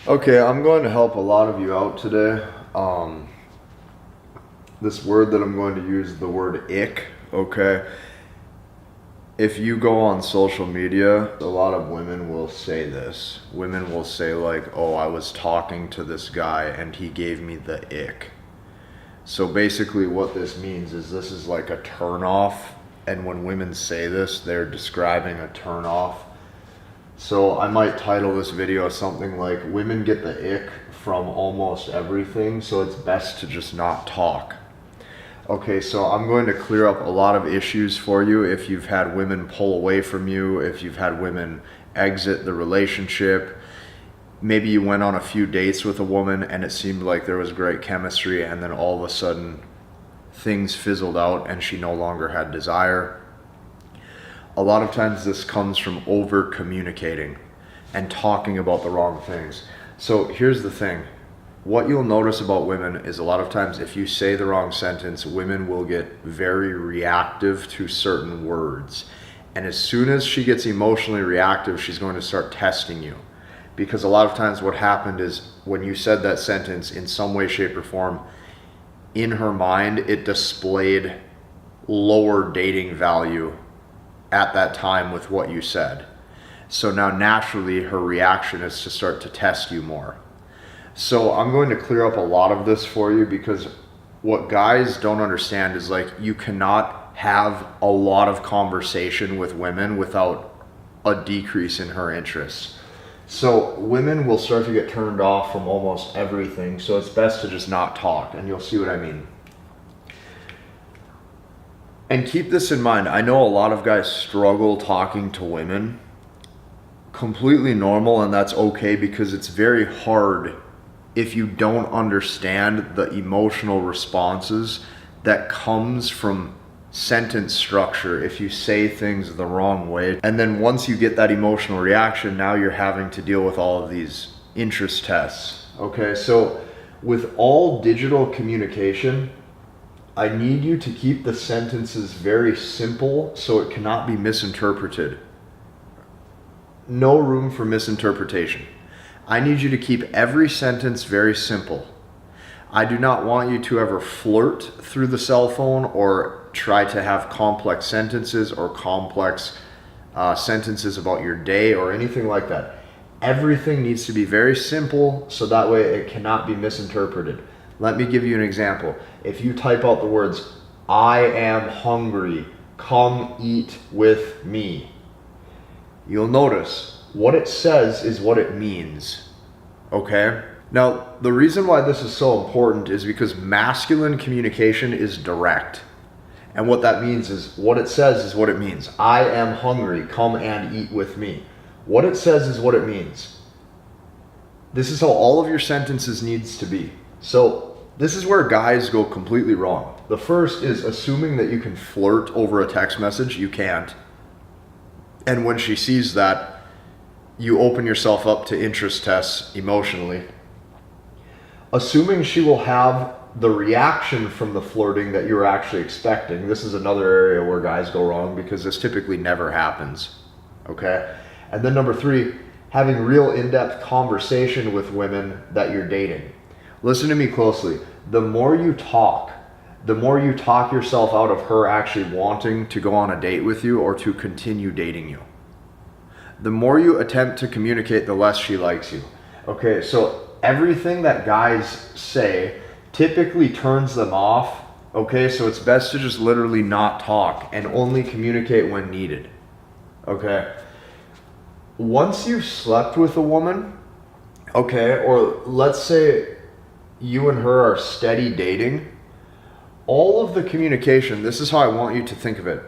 Okay, I'm going to help a lot of you out today. This word that I'm going to use is the word ick, okay? If you go on social media, a lot of women will say this. Women will say like, oh, I was talking to this guy and he gave me the ick. So basically what this means is this is like a turn off, and when women say this, they're describing a turn off. So I might title this video something like, women get the ick from almost everything, so it's best to just not talk. Okay, so I'm going to clear up a lot of issues for you if you've had women pull away from you, if you've had women exit the relationship. Maybe you went on a few dates with a woman and it seemed like there was great chemistry, and then all of a sudden things fizzled out and she no longer had desire. A lot of times this comes from over communicating and talking about the wrong things. So here's the thing. What you'll notice about women is a lot of times if you say the wrong sentence, women will get very reactive to certain words. And as soon as she gets emotionally reactive, she's going to start testing you. Because a lot of times what happened is when you said that sentence in some way, shape, or form, in her mind, it displayed lower dating value at that time with what you said. So now naturally her reaction is to start to test you more. So I'm going to clear up a lot of this for you, because what guys don't understand is like, you cannot have a lot of conversation with women without a decrease in her interest. So women will start to get turned off from almost everything, so it's best to just not talk, and you'll see what I mean. And keep this in mind, I know a lot of guys struggle talking to women. Completely normal, and that's okay, because it's very hard if you don't understand the emotional responses that comes from sentence structure if you say things the wrong way. And then once you get that emotional reaction, now you're having to deal with all of these interest tests. Okay, so with all digital communication, I need you to keep the sentences very simple so it cannot be misinterpreted. No room for misinterpretation. I need you to keep every sentence very simple. I do not want you to ever flirt through the cell phone or try to have complex sentences or complex sentences about your day or anything like that. Everything needs to be very simple so that way it cannot be misinterpreted. Let me give you an example. If you type out the words, I am hungry, come eat with me, you'll notice what it says is what it means, okay? Now, the reason why this is so important is because masculine communication is direct. And what that means is what it says is what it means. I am hungry, come and eat with me. What it says is what it means. This is how all of your sentences needs to be. So this is where guys go completely wrong. The first is assuming that you can flirt over a text message. You can't. And when she sees that, you open yourself up to interest tests emotionally. Assuming she will have the reaction from the flirting that you're actually expecting. This is another area where guys go wrong, because this typically never happens, okay? And then number 3, having real in-depth conversation with women that you're dating. Listen to me closely. The more you talk yourself out of her actually wanting to go on a date with you or to continue dating you. The more you attempt to communicate, the less she likes you. Okay, so everything that guys say typically turns them off. Okay, so it's best to just literally not talk and only communicate when needed. Okay, once you've slept with a woman, okay, or let's say you and her are steady dating, all of the communication, this is how I want you to think of it.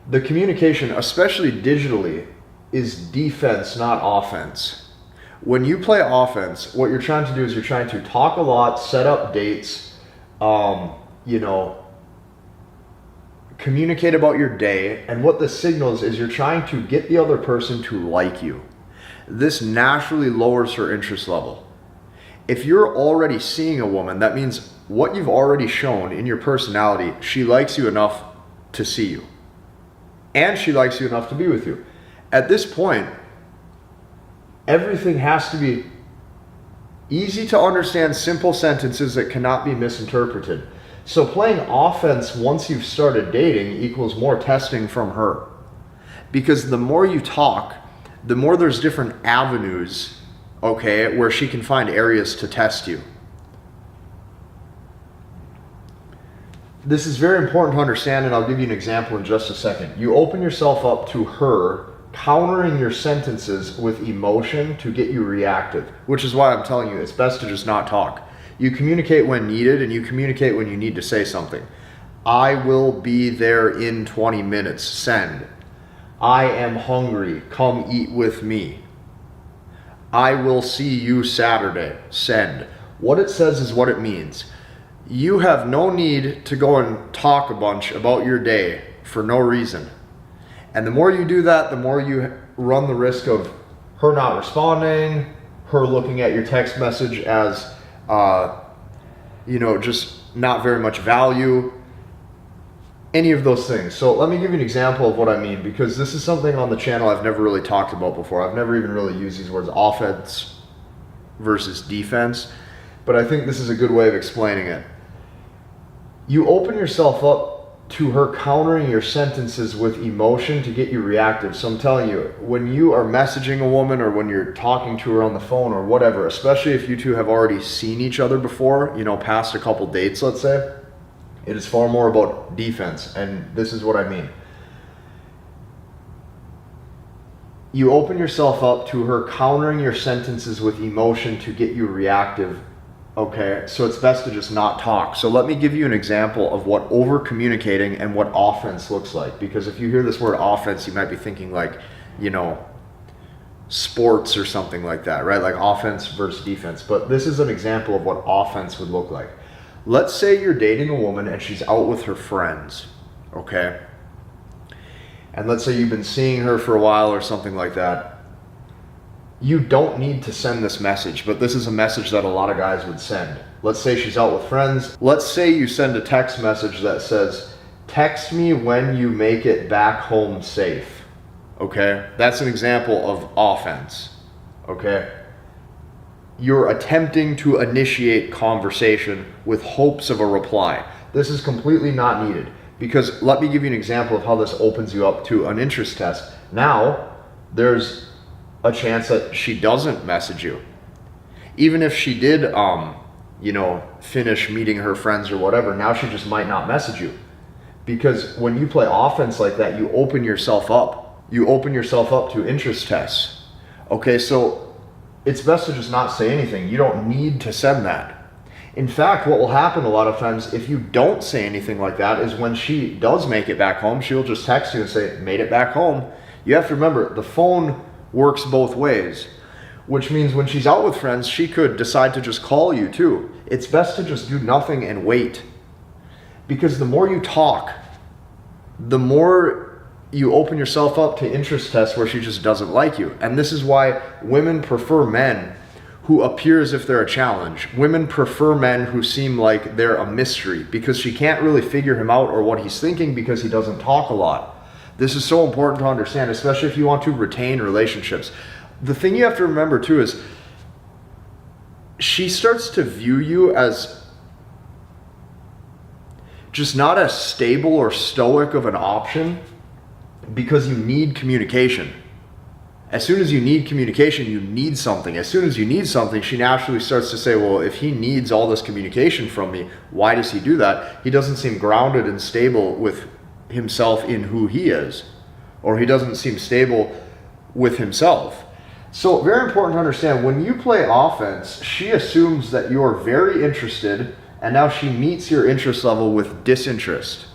The communication, especially digitally, is defense, not offense. When you play offense, what you're trying to do is you're trying to talk a lot, set up dates, communicate about your day, and what this signals is you're trying to get the other person to like you. This naturally lowers her interest level. If you're already seeing a woman, that means what you've already shown in your personality, she likes you enough to see you. And she likes you enough to be with you. At this point, everything has to be Easy to understand, simple sentences that cannot be misinterpreted. So playing offense once you've started dating equals more testing from her. Because the more you talk, the more there's different avenues, okay, where she can find areas to test you. This is very important to understand, and I'll give you an example in just a second. You open yourself up to her countering your sentences with emotion to get you reactive, which is why I'm telling you it's best to just not talk. You communicate when needed, and you communicate when you need to say something. I will be there in 20 minutes. Send. I am hungry. Come eat with me. I will see you Saturday. Send. What it says is what it means. You have no need to go and talk a bunch about your day for no reason. And the more you do that, the more you run the risk of her not responding, her looking at your text message as, just not very much value, any of those things. So let me give you an example of what I mean, because this is something on the channel I've never really talked about before. I've never even really used these words, offense versus defense, but I think this is a good way of explaining it. You open yourself up to her countering your sentences with emotion to get you reactive. So I'm telling you, when you are messaging a woman or when you're talking to her on the phone or whatever, especially if you two have already seen each other before, past a couple dates, let's say, it is far more about defense. And this is what I mean. You open yourself up to her countering your sentences with emotion to get you reactive. Okay, so it's best to just not talk. So let me give you an example of what over communicating and what offense looks like. Because if you hear this word offense, you might be thinking like, sports or something like that, right? Like offense versus defense. But this is an example of what offense would look like. Let's say you're dating a woman and she's out with her friends, okay? And let's say you've been seeing her for a while or something like that. You don't need to send this message, but this is a message that a lot of guys would send. Let's say she's out with friends. Let's say you send a text message that says, text me when you make it back home safe. Okay? That's an example of offense. Okay? You're attempting to initiate conversation with hopes of a reply. This is completely not needed, because let me give you an example of how this opens you up to an interest test. Now, there's a chance that she doesn't message you. Even if she did, finish meeting her friends or whatever, now she just might not message you. Because when you play offense like that, you open yourself up. You open yourself up to interest tests. Okay, so it's best to just not say anything. You don't need to send that. In fact, what will happen a lot of times if you don't say anything like that is when she does make it back home, she'll just text you and say, made it back home. You have to remember, the phone works both ways, which means when she's out with friends, she could decide to just call you too. It's best to just do nothing and wait, because the more you talk, the more you open yourself up to interest tests where she just doesn't like you. And this is why women prefer men who appear as if they're a challenge. Women prefer men who seem like they're a mystery, because she can't really figure him out or what he's thinking because he doesn't talk a lot. This is so important to understand, especially if you want to retain relationships. The thing you have to remember too is she starts to view you as just not as stable or stoic of an option because you need communication. As soon as you need communication, you need something. As soon as you need something, she naturally starts to say, well, if he needs all this communication from me, why does he do that? He doesn't seem grounded and stable with himself in who he is, or he doesn't seem stable with himself. So very important to understand, when you play offense, she assumes that you're very interested, and now she meets your interest level with disinterest.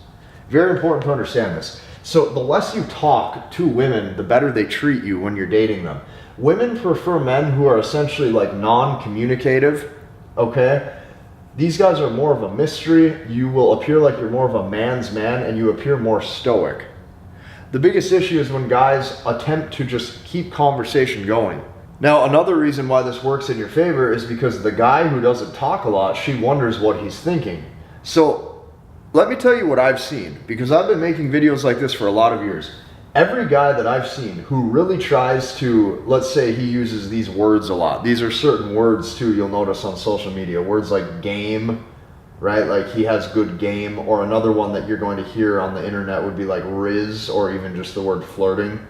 Very important to understand this. So the less you talk to women, the better they treat you when you're dating them. Women prefer men who are essentially like non-communicative, okay? These guys are more of a mystery. You will appear like you're more of a man's man, and you appear more stoic. The biggest issue is when guys attempt to just keep conversation going. Now, another reason why this works in your favor is because the guy who doesn't talk a lot, she wonders what he's thinking. So let me tell you what I've seen, because I've been making videos like this for a lot of years. Every guy that I've seen who really tries to, let's say he uses these words a lot. These are certain words too, you'll notice on social media. Words like game, right? Like he has good game. Or another one that you're going to hear on the internet would be like riz, or even just the word flirting.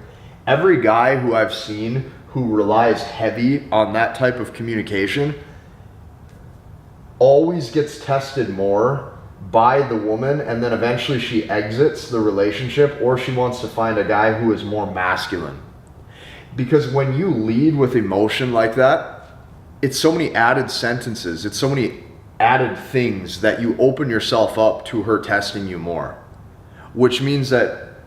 Every guy who I've seen who relies heavy on that type of communication always gets tested more by the woman, and then eventually she exits the relationship, or she wants to find a guy who is more masculine. Because when you lead with emotion like that, it's so many added sentences, it's so many added things that you open yourself up to her testing you more, which means that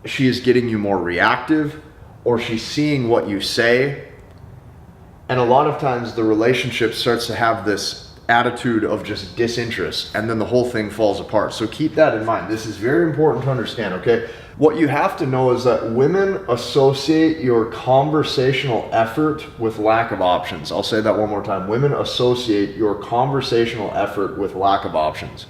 she is getting you more reactive, or she's seeing what you say. And a lot of times the relationship starts to have this attitude of just disinterest, and then the whole thing falls apart. So keep that in mind. This is very important to understand, okay? What you have to know is that women associate your conversational effort with lack of options. I'll say that one more time. Women associate your conversational effort with lack of options.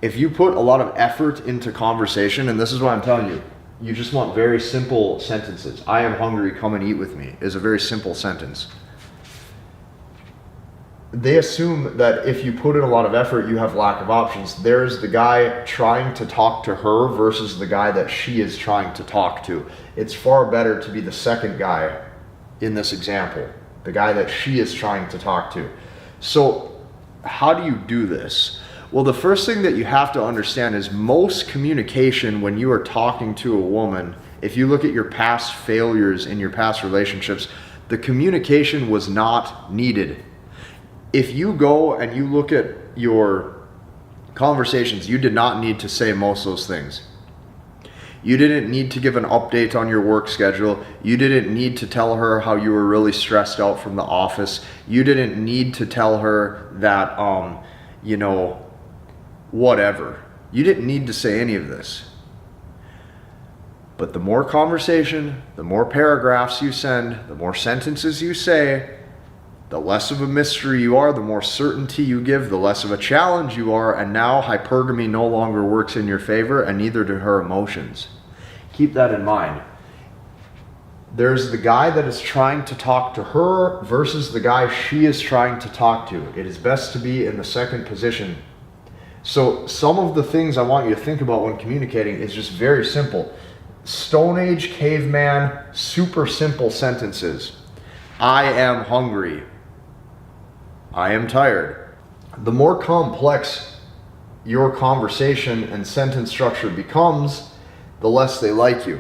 If you put a lot of effort into conversation, and this is what I'm telling you, you just want very simple sentences. I am hungry, come and eat with me is a very simple sentence. They assume that if you put in a lot of effort, you have lack of options. There's the guy trying to talk to her versus the guy that she is trying to talk to. It's far better to be the second guy in this example, the guy that she is trying to talk to. So how do you do this? Well, the first thing that you have to understand is most communication when you are talking to a woman, if you look at your past failures in your past relationships, the communication was not needed. If you go and you look at your conversations, you did not need to say most of those things. You didn't need to give an update on your work schedule. You didn't need to tell her how you were really stressed out from the office. You didn't need to tell her that, whatever. You didn't need to say any of this. But the more conversation, the more paragraphs you send, the more sentences you say, the less of a mystery you are, the more certainty you give, the less of a challenge you are, and now hypergamy no longer works in your favor, and neither do her emotions. Keep that in mind. There's the guy that is trying to talk to her versus the guy she is trying to talk to. It is best to be in the second position. So some of the things I want you to think about when communicating is just very simple. Stone Age caveman, super simple sentences. I am hungry. I am tired. The more complex your conversation and sentence structure becomes, the less they like you,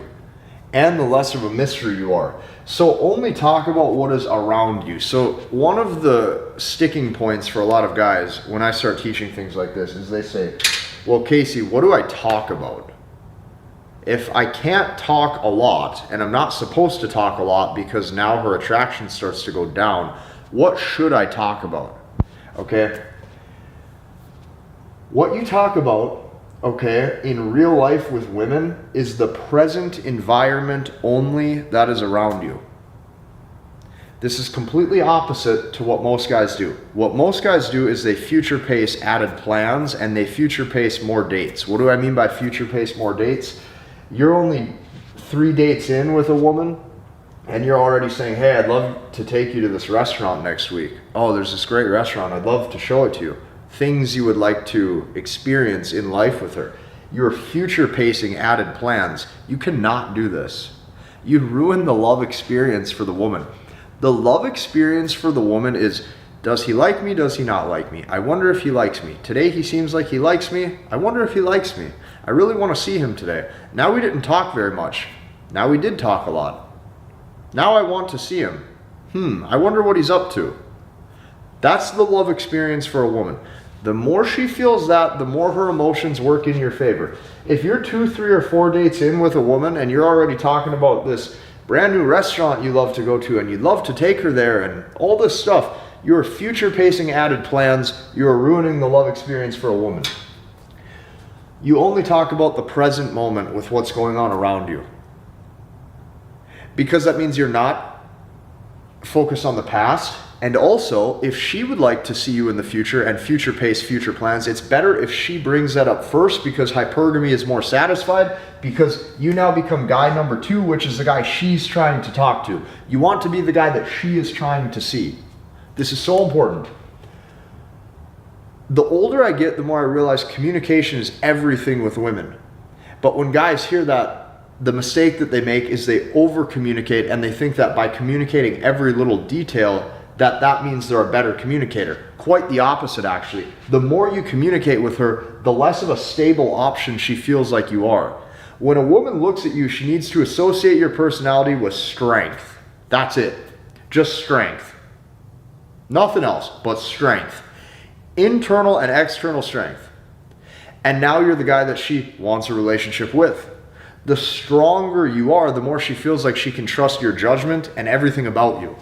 and the less of a mystery you are. So only talk about what is around you. So one of the sticking points for a lot of guys when I start teaching things like this is they say, well, Casey, what do I talk about? If I can't talk a lot, and I'm not supposed to talk a lot because now her attraction starts to go down, what should I talk about? Okay? What you talk about, okay, in real life with women is the present environment only that is around you. This is completely opposite to what most guys do. What most guys do is they future pace added plans, and they future pace more dates. What do I mean by future pace more dates? You're only 3 dates in with a woman, and you're already saying, hey, I'd love to take you to this restaurant next week. Oh, there's this great restaurant. I'd love to show it to you. Things you would like to experience in life with her. You're future pacing added plans. You cannot do this. You'd ruin the love experience for the woman. The love experience for the woman is, does he like me? Does he not like me? I wonder if he likes me. Today he seems like he likes me. I wonder if he likes me. I really want to see him today. Now we didn't talk very much. Now we did talk a lot. Now I want to see him. I wonder what he's up to. That's the love experience for a woman. The more she feels that, the more her emotions work in your favor. If you're 2, 3, or 4 dates in with a woman and you're already talking about this brand new restaurant you love to go to and you'd love to take her there and all this stuff, you're future pacing added plans. You're ruining the love experience for a woman. You only talk about the present moment with what's going on around you. Because that means you're not focused on the past, And also, if she would like to see you in the future and future pace future plans, it's better if she brings that up first, because hypergamy is more satisfied, because you now become guy number 2, which is the guy she's trying to talk to. You want to be the guy that she is trying to see. This is so important. The older I get, the more I realize communication is everything with women. But when guys hear that, the mistake that they make is they over communicate, and they think that by communicating every little detail, that means they're a better communicator. Quite the opposite, actually. The more you communicate with her, the less of a stable option she feels like you are. When a woman looks at you, she needs to associate your personality with strength. That's it. Just strength. Nothing else but strength. Internal and external strength. And now you're the guy that she wants a relationship with. The stronger you are, the more she feels like she can trust your judgment and everything about you.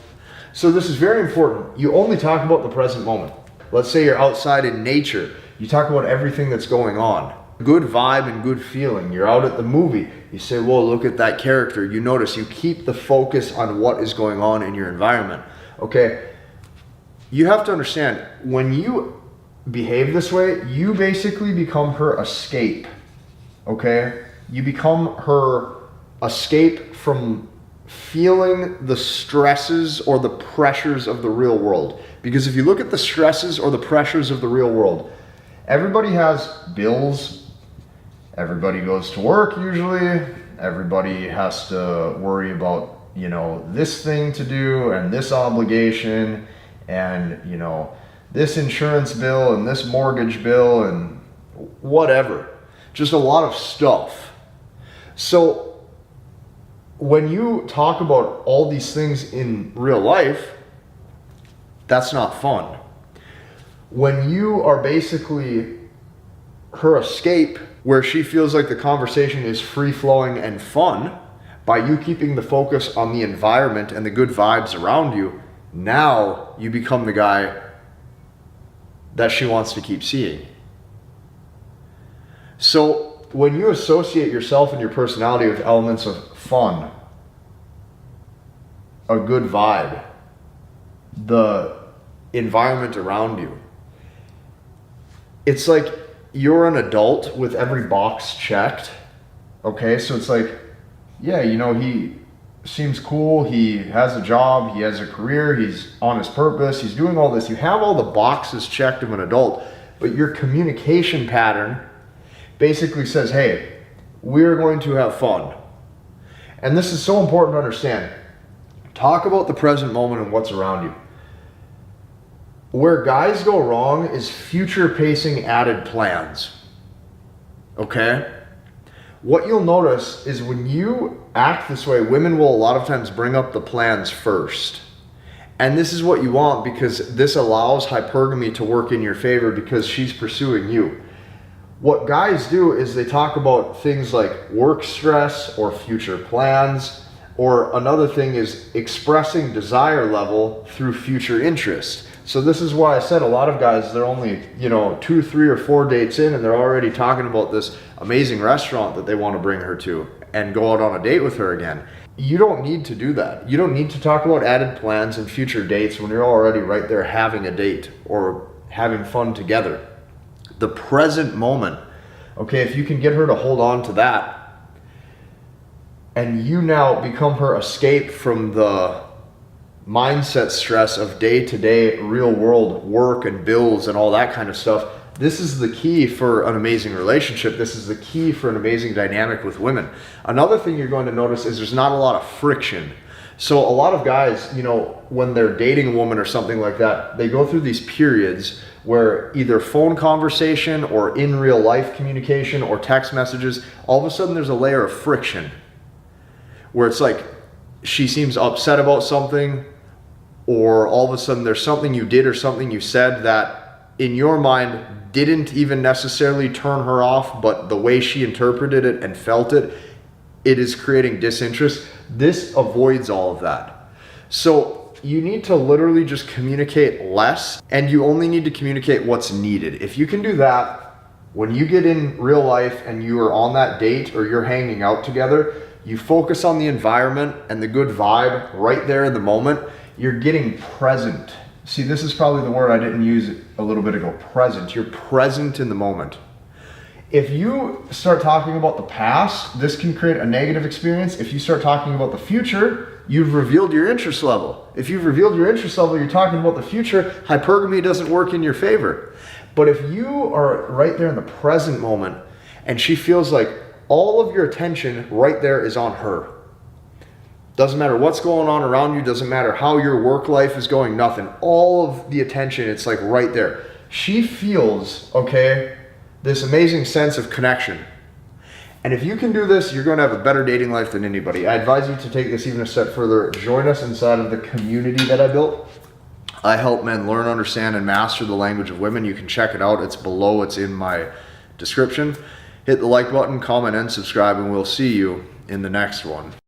So this is very important. You only talk about the present moment. Let's say you're outside in nature. You talk about everything that's going on. Good vibe and good feeling. You're out at the movie. You say, whoa, look at that character. You notice, you keep the focus on what is going on in your environment. Okay? You have to understand, when you behave this way, you basically become her escape. Okay? You become her escape from feeling the stresses or the pressures of the real world. Because if you look at the stresses or the pressures of the real world, everybody has bills, everybody goes to work usually, everybody has to worry about, this thing to do and this obligation and, this insurance bill and this mortgage bill and whatever. Just a lot of stuff. So when you talk about all these things in real life, that's not fun. When you are basically her escape, where she feels like the conversation is free-flowing and fun, by you keeping the focus on the environment and the good vibes around you, now you become the guy that she wants to keep seeing. So when you associate yourself and your personality with elements of fun, a good vibe, the environment around you, it's like you're an adult with every box checked. Okay, so it's like, yeah, he seems cool, he has a job, he has a career, he's on his purpose, he's doing all this. You have all the boxes checked of an adult, but your communication pattern basically says, hey, we're going to have fun. And this is so important to understand. Talk about the present moment and what's around you. Where guys go wrong is future pacing added plans. Okay? What you'll notice is when you act this way, women will a lot of times bring up the plans first. And this is what you want, because this allows hypergamy to work in your favor because she's pursuing you. What guys do is they talk about things like work stress or future plans, or another thing is expressing desire level through future interest. So this is why I said a lot of guys, they're only, 2, 3, or 4 dates in and they're already talking about this amazing restaurant that they want to bring her to and go out on a date with her again. You don't need to do that. You don't need to talk about added plans and future dates when you're already right there having a date or having fun together. The present moment, okay, if you can get her to hold on to that, and you now become her escape from the mindset stress of day-to-day real world work and bills and all that kind of stuff, this is the key for an amazing relationship. This is the key for an amazing dynamic with women. Another thing you're going to notice is there's not a lot of friction. So a lot of guys, when they're dating a woman or something like that, they go through these periods where either phone conversation or in real life communication or text messages, all of a sudden there's a layer of friction where it's like she seems upset about something, or all of a sudden there's something you did or something you said that in your mind didn't even necessarily turn her off, but the way she interpreted it and felt it, it is creating disinterest. This avoids all of that. So you need to literally just communicate less, and you only need to communicate what's needed. If you can do that, when you get in real life and you are on that date or you're hanging out together, you focus on the environment and the good vibe right there in the moment. You're getting present See, this is probably the word I didn't use a little bit ago, present. You're present in the moment. If you start talking about the past, this can create a negative experience. If you start talking about the future, you've revealed your interest level. If you've revealed your interest level, you're talking about the future, hypergamy doesn't work in your favor. But if you are right there in the present moment and she feels like all of your attention right there is on her, doesn't matter what's going on around you, doesn't matter how your work life is going, nothing. All of the attention, it's like right there. She feels, okay, this amazing sense of connection. And if you can do this, you're going to have a better dating life than anybody. I advise you to take this even a step further. Join us inside of the community that I built. I help men learn, understand, and master the language of women. You can check it out. It's below. It's in my description. Hit the like button, comment, and subscribe, and we'll see you in the next one.